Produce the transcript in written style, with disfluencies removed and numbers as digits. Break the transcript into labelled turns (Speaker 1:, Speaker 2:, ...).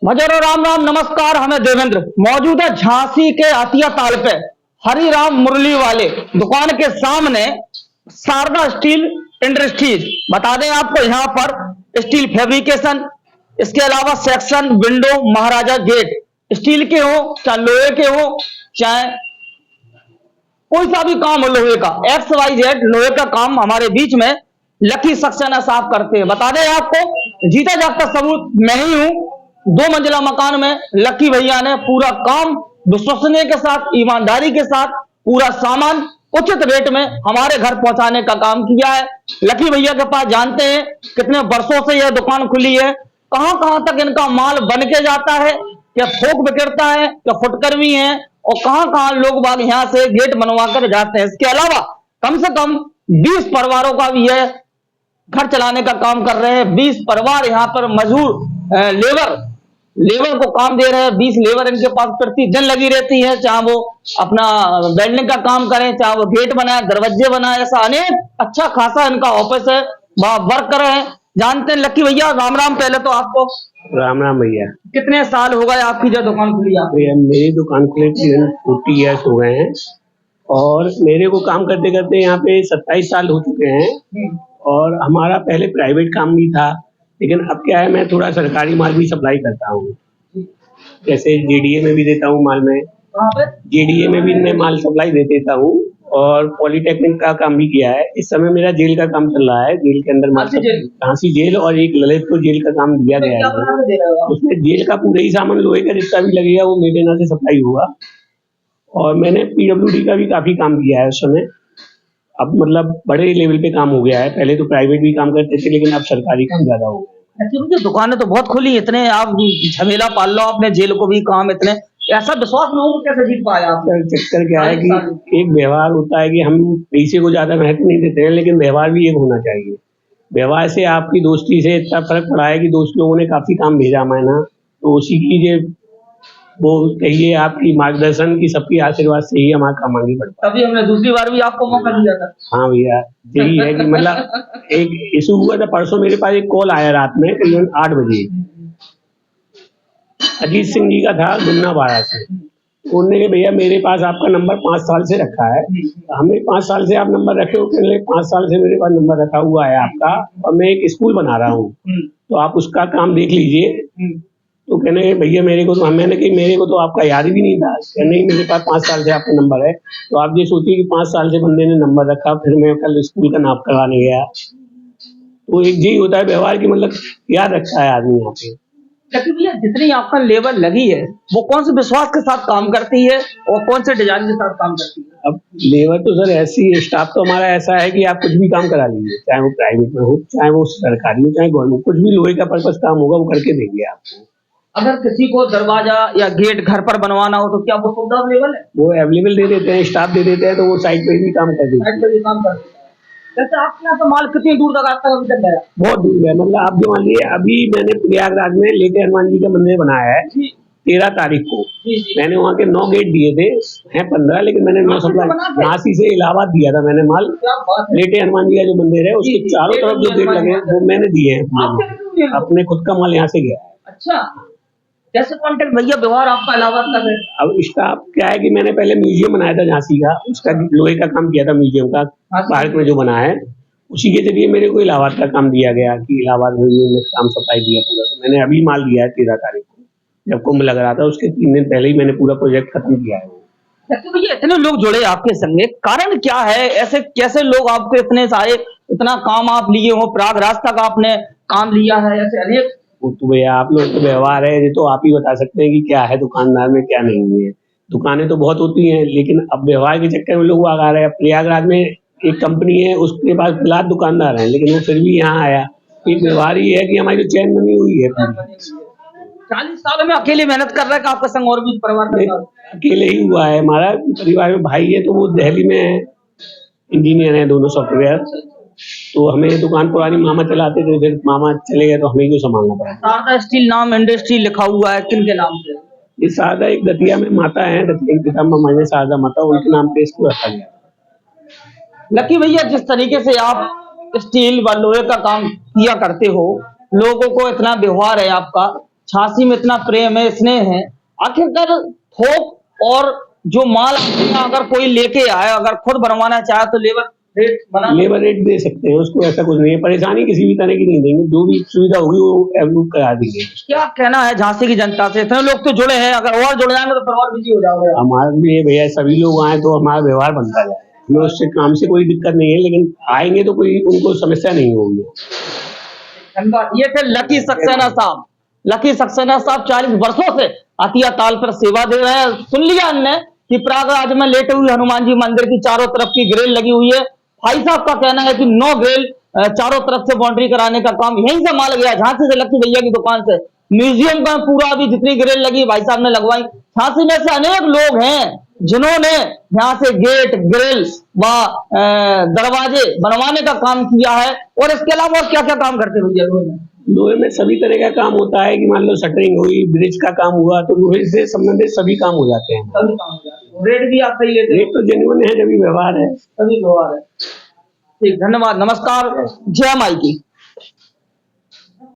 Speaker 1: भजरो राम राम नमस्कार। हमें देवेंद्र मौजूद है झांसी के हथिया ताल पे हरिराम मुरली वाले दुकान के सामने शारदा स्टील इंडस्ट्रीज। बता दें आपको यहाँ पर स्टील फैब्रिकेशन, इसके अलावा सेक्शन, विंडो, महाराजा गेट स्टील के हो चाहे लोहे के हो, चाहे कोई सा भी काम हो लोहे का, XYZ लोहे का काम हमारे बीच में लकी सक्सेना साफ करते हैं। बता दें आपको जीता जागता सबूत मैं ही हूं। 2 मंजिला मकान में लकी भैया ने पूरा काम विश्वसनीय के साथ, ईमानदारी के साथ पूरा सामान उचित रेट में हमारे घर पहुंचाने का काम किया है। लकी भैया के पास जानते हैं कितने वर्षों से यह दुकान खुली है, कहां कहां तक इनका माल बन के जाता है, क्या थोक बिकता है, क्या फुटकर्मी है, और कहां कहां लोग बाग यहां से गेट बनवा कर जाते हैं। इसके अलावा कम से कम 20 परिवारों का भी यह घर चलाने का काम कर रहे हैं। 20 परिवार यहाँ पर मजदूर लेबर को काम दे रहे हैं। 20 लेबर इनके पास प्रतिदिन लगी रहती है, चाहे वो अपना वेल्डिंग का काम करें, चाहे वो गेट बनाए, दरवाजे बनाए, ऐसा अनेक अच्छा खासा इनका ऑफिस है, वर्क कर रहे हैं। जानते हैं लकी भैया, राम राम। पहले तो आपको
Speaker 2: राम राम भैया।
Speaker 1: कितने साल हो गए आपकी जो दुकान खुली है?
Speaker 2: भैया मेरी दुकान खुले 40 ईयर्स हो गए हैं और मेरे को काम करते करते यहाँ पे 27 साल हो चुके हैं। और हमारा पहले प्राइवेट काम भी था, लेकिन अब क्या है, मैं थोड़ा सरकारी माल भी सप्लाई करता हूँ। जैसे JDA में भी देता हूँ माल में, JDA में भी मैं माल सप्लाई दे देता हूँ, और पॉलिटेक्निक का काम भी किया है। इस समय मेरा जेल का काम चल रहा है, जेल के अंदर झांसी जेल और एक ललितपुर जेल का काम दिया गया है। उसमें जेल का पूरा ही सामान लोहे का जितना भी लगेगा वो मेरे यहाँ से सप्लाई होगा। और मैंने PWD का भी काफी काम किया है उस समय। अब मतलब बड़े लेवल पे काम हो गया है। पहले तो प्राइवेट भी काम करते थे, लेकिन अब सरकारी काम ज्यादा हो गया।
Speaker 1: दुकानें तो बहुत खुली, इतने आप झमेला पाल लो अपने, जेल को भी काम, इतने ऐसा विश्वास लोगों को कैसे जीत पाया आप?
Speaker 2: चक्कर क्या है कि एक व्यवहार होता है कि हम पैसे को ज्यादा महत्व नहीं देते हैं, लेकिन व्यवहार भी एक होना चाहिए। व्यवहार से आपकी दोस्ती से इतना फर्क पड़ा है कि दोस्त लोगों ने काफी काम भेजा हमारे ना, तो उसी की जो वो कहिए आपकी मार्गदर्शन की, सबकी आशीर्वाद से ही हमारा काम आगे बढ़ता है।
Speaker 1: तभी हमने दूसरी बार भी आपको मौका दिया था।
Speaker 2: हाँ भैया, यही है कि मतलब एक इशू हुआ था परसों। मेरे पास एक कॉल आया रात में करीबन 8 बजे, अजीत सिंह जी का था, गुन्ना बाड़ा से। उन्होंने कहा भैया मेरे पास आपका नंबर 5 साल से रखा है। हमने 5 साल से आप नंबर रखे हो? कहने 5 साल से मेरे पास नंबर रखा हुआ है आपका, और मैं एक स्कूल बना रहा हूँ, तो आप उसका काम देख लीजिए। तो कहने भैया मेरे को तो, मैंने कही मेरे को तो आपका याद भी नहीं था। कहने मेरे पास 5 साल से आपका नंबर है। तो आप ये सोचिए कि 5 साल से बंदे ने नंबर रखा, फिर मैं कल स्कूल का नाम करवाने गया। तो एक यही होता है व्यवहार की, मतलब याद रखता है आदमी यहाँ पे।
Speaker 1: लेकिन भैया जितनी आपका लेबर लगी है वो कौन से विश्वास के साथ काम करती है और कौन से डिजाइन के साथ काम करती है?
Speaker 2: अब लेबर तो सर ऐसी है, स्टाफ तो हमारा ऐसा है कि आप कुछ भी काम करा लीजिए, चाहे वो प्राइवेट में हो, चाहे वो सरकारी हो, चाहे गवर्नमेंट, कुछ भी लोहे का पर्पस काम होगा वो करके देंगे आपको।
Speaker 1: अगर किसी को दरवाजा या गेट घर पर बनवाना हो तो क्या वो सुविधा अवेलेबल है?
Speaker 2: वो अवेलेबल दे देते हैं, स्टाफ दे देते हैं, तो वो साइट पे भी काम कर देते हैं।
Speaker 1: जैसे आपके यहाँ तो माल कितनी दूर तक आता है अभी तक गया?
Speaker 2: बहुत दूर है। मतलब आप जो मान लीजिए, अभी मैंने प्रयागराज में लेके हनुमान जी का मंदिर बनाया है 13 तारीख को। मैंने वहाँ के 9 गेट दिए थे, हैं 15, लेकिन मैंने 9 सप्लाई झांसी से इलाहाबाद दिया था मैंने माल। लेटे हनुमान जी का जो मंदिर है उसके चारों तरफ जो गेट लगे वो मैंने दिए हैं, अपने खुद का माल यहाँ से गया है।
Speaker 1: अच्छा, कैसे कॉन्टेक्ट भैया व्यवहार आपका इलाहाबाद का है?
Speaker 2: अब स्टाफ क्या है कि मैंने पहले म्यूजियम बनाया था झांसी का, उसका लोहे का काम किया था म्यूजियम का, भारत में जो बना है, उसी के जरिए मेरे को इलाहाबाद का काम दिया गया कि इलाहाबाद म्यूजियम में काम सप्लाई दिया पूरा। तो मैंने अभी माल दिया है 13 तारीख को, जब कुंभ लग रहा था उसके 3 दिन पहले ही मैंने पूरा प्रोजेक्ट खत्म किया है।
Speaker 1: तो भैया इतने लोग जुड़े आपके संग, कारण क्या है? ऐसे कैसे लोग आपको इतने सारे, इतना काम आप लिए हो, प्रयागराज तक आपने काम लिया है, ऐसे अनेक?
Speaker 2: तो भैया आप लोग तो व्यवहार है, ये तो आप ही बता सकते हैं कि क्या है दुकानदार में क्या नहीं है। दुकानें तो बहुत होती हैं, लेकिन अब व्यवहार के चक्कर में लोग आ रहे हैं। प्रयागराज में एक कंपनी है, उसके पास फिलहाल दुकानदार हैं, लेकिन वो फिर भी यहाँ आया। एक व्यवहार ही है कि हमारी जो चैन बनी हुई है।
Speaker 1: 40 सालों में अकेले मेहनत कर रहा है कि आपका संग और भी परिवार?
Speaker 2: अकेले ही हुआ है। हमारा परिवार में भाई है, तो वो दिल्ली में है, इंजीनियर है, दोनों सॉफ्टवेयर। तो हमें दुकान पुरानी मामा चलाते थे, फिर मामा चले गए तो हमें क्यों संभालना पड़ा।
Speaker 1: शारदा स्टील नाम इंडस्ट्री लिखा हुआ है, किन के नाम से?
Speaker 2: ये शारदा एक दतिया में माता है, दतिया की पिता मामा शारदा माता, उनके नाम पे इसको रखा गया।
Speaker 1: लकी भैया जिस तरीके से आप स्टील व लोहे का काम किया करते हो, लोगों को इतना व्यवहार है आपका, झांसी में इतना प्रेम है, स्नेह है, आखिरकार थोक और जो माल अगर कोई लेके आए, अगर खुद बनवाना चाहे तो लेबर
Speaker 2: रेट दे सकते हैं, उसको ऐसा कुछ नहीं है, परेशानी किसी भी तरह की नहीं देंगे, जो भी सुविधा होगी वो अप्रूव करा देंगे।
Speaker 1: क्या कहना है झांसी की जनता से? इतने लोग तो जुड़े हैं, अगर और जुड़ जाएंगे तो फिर और बिजी हो जाओगे।
Speaker 2: हमारे लिए भैया सभी लोग आए तो हमारा व्यवहार बनता जाए, हमें उससे काम से कोई दिक्कत नहीं है, लेकिन आएंगे तो कोई उनको समस्या नहीं होगी।
Speaker 1: धन्यवाद। ये थे लकी सक्सेना साहब। लकी सक्सेना साहब 40 वर्षों से अतिया ताल पर सेवा दे रहे हैं। सुन लिया हमने कि प्रयागराज में लेटे हुए हनुमान जी मंदिर की चारों तरफ की ग्रिल लगी हुई है। भाई साहब का कहना है कि 9 ग्रिल चारों तरफ से बाउंड्री कराने का काम यहीं से माल गया, झांसी से लकी भैया की दुकान से। म्यूजियम का पूरा भी जितनी ग्रिल लगी भाई साहब ने लगवाई। झांसी में से अनेक लोग हैं जिन्होंने यहाँ से गेट, ग्रिल व दरवाजे बनवाने का काम किया है। और इसके अलावा क्या क्या काम करते भैया?
Speaker 2: लोहे में सभी तरह का काम होता है कि मान लो शटरिंग हुई, ब्रिज का काम हुआ, तो लोहे से संबंधित सभी काम हो जाते हैं।
Speaker 1: सभी काम हो जाते हैं। रेट भी आप सही लेते हैं?
Speaker 2: रेट तो जेन्युइन है, जब व्यवहार है।
Speaker 1: सभी व्यवहार है। ठीक, धन्यवाद, नमस्कार, जय माई की।